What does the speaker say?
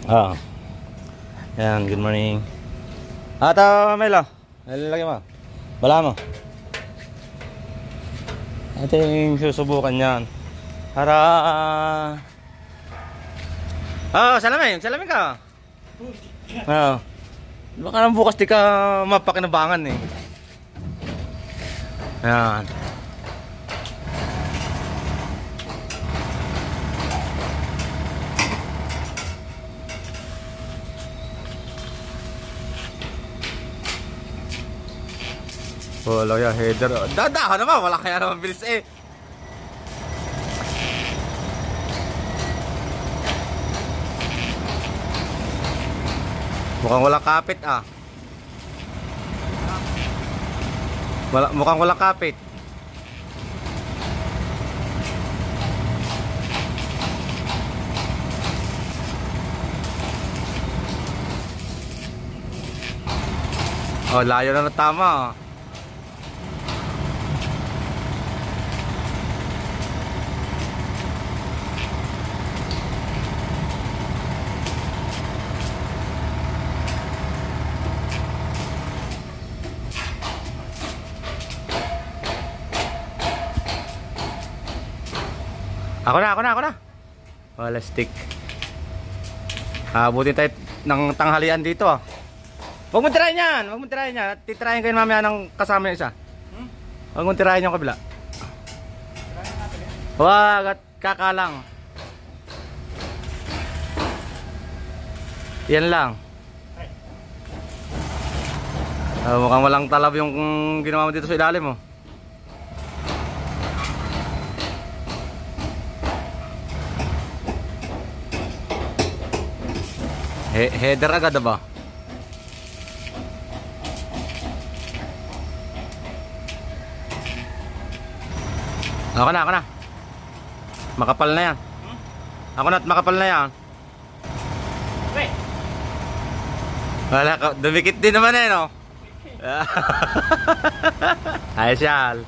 Ah. Yan, good morning. Ata, Melo. Lagay mo. Bala mo. Ating susubukan yan. Para... salamin ka. Oo. Baka nang bukas di ka mapakinabangan eh. Yan. Wala ya header. Dadahan naman, wala kaya naman bilis eh. Mukhang walang kapit ah. Mukhang walang kapit. Oh, layo na ng tama. Ako na. Wala stick. Abutin tayo ng tanghalian dito ah. Huwag mo tirahin yan. Titirahin kayo mamaya ng kasama yung isa. Huwag mo tirahin yung kabila. Huwag at kakalang. Yan lang. Mukhang walang talab yung ginawa mo dito sa ilalim mo. Header agad ba? Ako na. Makapal na yan. Ako na at makapal na yan. Wala ka, dumikit din naman eh no? Ayos yan.